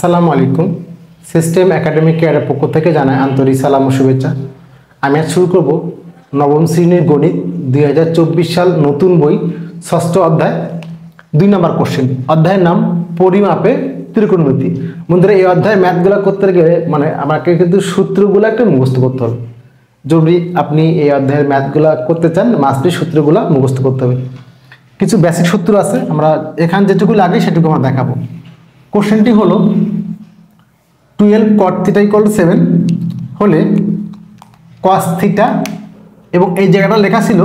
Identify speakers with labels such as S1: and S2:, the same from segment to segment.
S1: আসসালামু আলাইকুম। System academic কেয়ারের পক্ষ থেকে জানাই আন্তরিক সালাম ও শুভেচ্ছা। আমি আজ শুরু করব নবম শ্রেণীর গণিত 2024 সাল নতুন বই ষষ্ঠ অধ্যায় 2 নম্বর কোশ্চেন। অধ্যায়ের নাম পরিমাপে ত্রিকোণমিতি। বন্ধুরা, এই অধ্যায় ম্যাথগুলো করতে গেলে আমাকে কিন্তু সূত্রগুলো একটু মুখস্থ করতে হবে। যদি আপনি এই অধ্যায়ের ম্যাথগুলো করতে চান, মাস্টলি সূত্রগুলো মুখস্থ করতে হবে। কিছু বেসিক সূত্র আছে, আমরা এখানে যেটুকু লাগে সেটুকু আমরা দেখাবো। কোশ্চেনটি হলো 12 cot θ = 7 হলে cos θ এবং এই জায়গাটা লেখা ছিল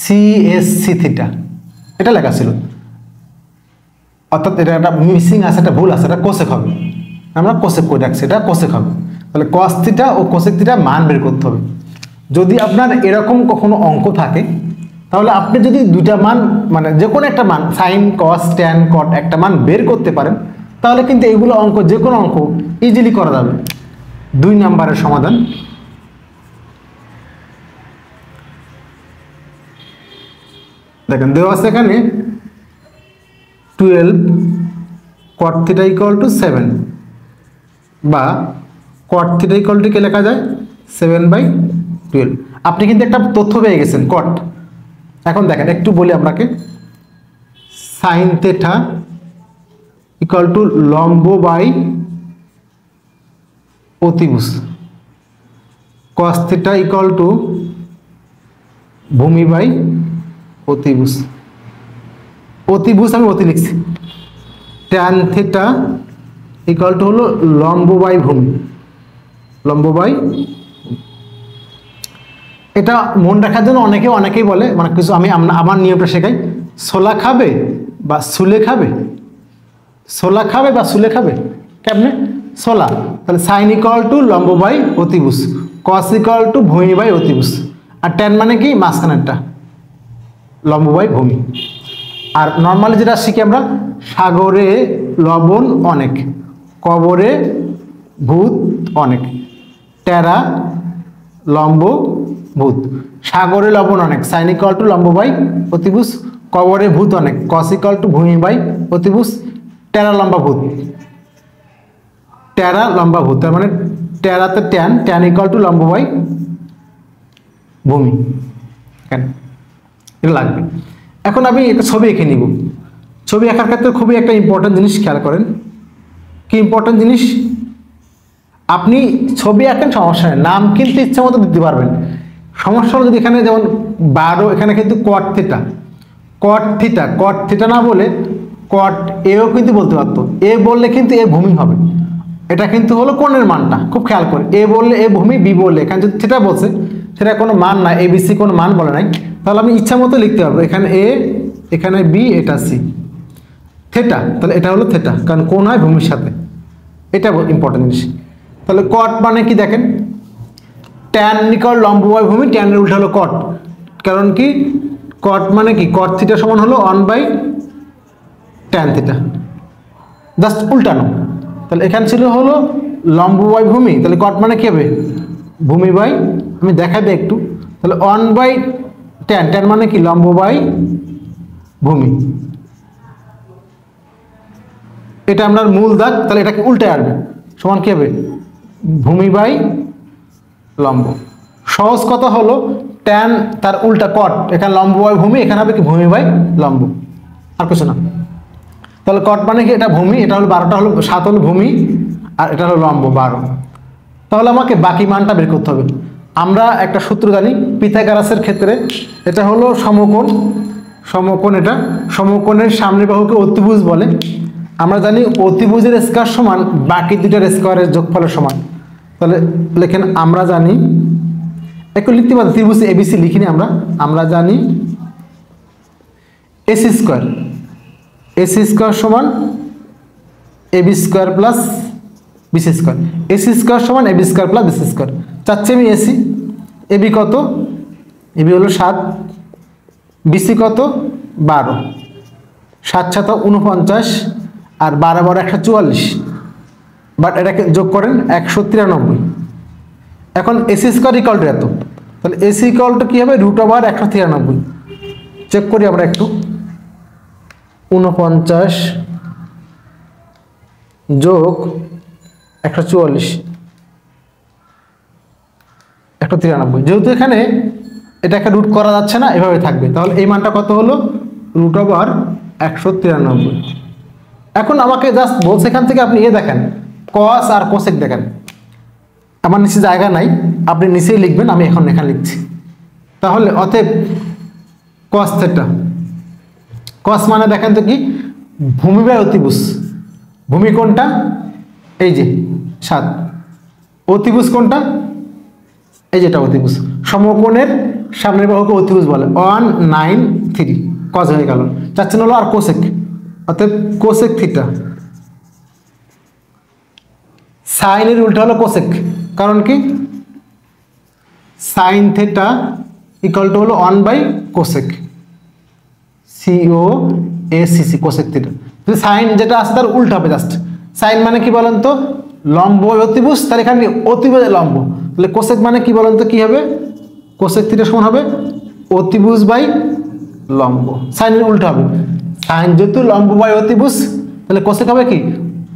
S1: CSC θ, এটা লেখা ছিল, অর্থাৎ এটা একটা মিসিং আছে, একটা ভুল আছে, এটা কোসেক হবে। আমরা কোসেক করে রাখছি, এটা কোসেক হবে। তাহলে cos θ ও কোসেক θ মান বের করতে হবে। যদি আপনার এরকম কখনো অঙ্ক থাকে, তাহলে আপনি যদি দুইটা মান যে কোনো একটা মান sin cos tan cot একটা মান বের করতে পারেন, তাহলে কিন্তু এইগুলো অঙ্ক, যে কোনো অঙ্ক ইজিলি করা যাবে। 2 নম্বরের সমাধান। দেখেন দেওয়া আছে এখানে 12 cot θ = 7 বা cot θ = কে লেখা যায় 7/12। আপনি কিন্তু একটা তথ্য পেয়ে গেছেন cot। এখন দেখেন একটু বলি আপনাকে, sin θ = লম্ব বাই অতিভুজ, cos θ = ভূমি বাই অতিভুজ। অতিভুজ আমি অতি লিখছি। tan θ = হলো লম্ব বাই ভূমি, লম্ব বাই। এটা মনে রাখার জন্য অনেকেই বলে, কিছু আমি আমার নিয়মটা শেখাই, ছোলা খাবে বা সুলে খাবে, ছোলা খাবে বা সুলে খাবে, কেমনে? ছোলা, তাহলে sin = লম্ব বাই অতিভুজ, cos = ভূমি বাই অতিভুজ, আর tan মানে কি মাঝখানেরটা, লম্ব বাই ভূমি। আর নর্মালি যেটা শিখি আমরা, সাগরে লবণ অনেক, কবরে ভূত অনেক, টেরা লম্ব ভূত। সাগরে লবণ অনেক, sin = লম্ব বাই অতিভুজ, কবরে ভূত অনেক, cos = ভূমি বাই অতিভুজ, টেরা লম্বা ভূত, টেরা লম্বা ভূত। তার মানে টেরাতে tan = লম্ব বাই ভূমি। কেন এটা লাগবে? এখন আমি একটা ছবি এঁকে নিব। ছবি আঁকার ক্ষেত্রে খুবই একটা ইম্পর্টেন্ট জিনিস খেয়াল করেন। কি ইম্পর্টেন্ট জিনিস? আপনি ছবি আঁকেন, সমস্যা নেই, নাম কিন্তু ইচ্ছা মতো দিতে পারবেন। সমস্যা হলো যদি এখানে যেমন 12, এখানে কিন্তু cot θ, cot θ না বলে cot এও কিন্তু বলতে পারতো। এ বললে কিন্তু এ ভূমি হবে, এটা কিন্তু হলো কোণের মানটা, খুব খেয়াল করে। এ বললে এ ভূমি, বি বললে, এখানে যদি থিটা বলছে, সেটা কোনো মান না, ABC কোনো মান বলে নাই, তাহলে আমি ইচ্ছা মতো লিখতে পারবো। এখানে এ, এখানে বি, এটা সি, থেটা, তাহলে এটা হলো থেটা, কারণ কোণ হয় ভূমির সাথে। এটা ইম্পর্টেন্ট জিনিস। তাহলে cot মানে কি দেখেন, tan = লম্ব বাই ভূমি, tan এর উল্টা হলো cot। কারণ কি cot মানে কি, cot θ সমান হলো 1/tan θ, জাস্ট উল্টানো। তাহলে এখানে ছিল হলো লম্ব বাই ভূমি, তাহলে cot মানে কি হবে, ভূমি বাই, আমি দেখাবো একটু। তাহলে 1/tan, tan মানে কি লম্ব বাই ভূমি, এটা আমরা মূল দাগ, তাহলে এটাকে উল্টে আসবে, সমান কি হবে, ভূমি বাই লম্ব। সহজ কথা হলো tan তার উল্টা cot, এখানে লম্ব বাই ভূমি, এখানে হবে কি ভূমি বাই লম্ব, আর কিছু না। তাহলে cot মানে কি, এটা ভূমি, এটা হলো 12টা হলো 7 হলো ভূমি, আর এটা হলো লম্ব 12। তাহলে আমাকে বাকি মানটা বের করতে হবে। আমরা একটা সূত্র জানি পিথাগোরাসের ক্ষেত্রে, এটা হলো সমকোণ, এটা সমকোণের সামনের বাহুকে অতিভুজ বলে। আমরা জানি অতিভুজের স্কয়ার সমান বাকি দুইটার স্কয়ারের যোগফলের সমান। তাহলে লেখেন, আমরা জানি, একটু লিখতে পারি, ত্রিভুজ ABC লিখিনি আমরা জানি AC স্কয়ার সমান AB square plus BC square, AC square সমান AB square plus BC square. চাচ্ছি আমি AC, AB কত, AB হলো 7, BC কত 12, 7 7 49, আর 12 12 144, বাট এটাকে যোগ করেন 193। এখন AC স্কয়ার = এত, তাহলে AC = কি হবে, √193। চেক করি আমরা একটু, 49 যোগ 144 193। যেহেতু এখানে এটাকে রুট করা যাচ্ছে না, এভাবে থাকবে, তাহলে এই মানটা কত হলো √193। এখন আমাকে জাস্ট বলছে এখান থেকে আপনি দেখেন কস আর কোসেক দেখেন, আমার নিচে জায়গা নাই, আপনি নিচেই লিখবেন, আমি এখন এখানে লিখছি। তাহলে অতএব কস থিটা, কস মানে দেখেন তো কি, ভূমি বাই অতিভুজ। ভূমি কোনটা, এই যে 7, অতিভুজ কোনটা, এই যেটা অতিভুজ। সমকোণের সামনের বাহুকে অতিভুজ বলে, 193 কস হয়ে গেল। চাচ্ছেন হলো আর কোসেক, অতএব কোসেক থিটা। সাইনের উল্টা হলো কোসেক, কারণ কি সাইন থিটা ইকুয়াল টু হলো 1/কোসেক, COSEC, কোসেক থিটা। সাইন যেটা আছে তার উল্টা হবে জাস্ট। সাইন মানে কি বলেন তো, লম্ব অতিভুজ, তার এখানে অতিভুজে লম্ব, তাহলে কোসেক মানে কি বলেন তো কি হবে, কোসেক থিটা সমান হবে অতিভুজ বাই লম্ব। সাইনের উল্টা হবে, সাইন যেহেতু লম্ব বাই অতিভুজ, তাহলে কোসেক হবে কি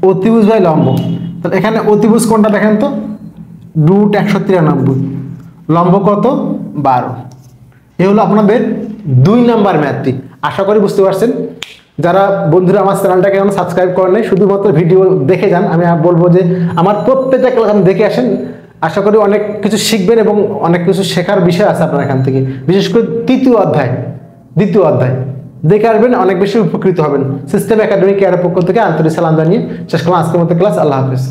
S1: অতিভুজ বাই লম্ব। তাহলে এখানে অতিভুজ কোনটা দেখেন তো, √193, লম্ব কত 12। এ হলো আপনাদের 2 নাম্বার ম্যাথটি। আশা করি বুঝতে পারছেন। যারা বন্ধুরা আমার চ্যানেলটাকে এখন সাবস্ক্রাইব করেন নাই, শুধুমাত্র ভিডিও দেখে যান, আমি বলবো যে আমার প্রত্যেকটা ক্লাস আপনি দেখে আসেন। আশা করি অনেক কিছু শিখবেন এবং অনেক কিছু শেখার বিষয় আছে আপনার এখান থেকে, বিশেষ করে দ্বিতীয় অধ্যায় দেখে আসবেন, অনেক বেশি উপকৃত হবেন। সিস্টেম একাডেমি কেয়ারের পক্ষ থেকে আন্তরিক সালাম জানিয়ে শেষ করলাম আজকের মতো ক্লাস। আল্লাহ হাফেজ।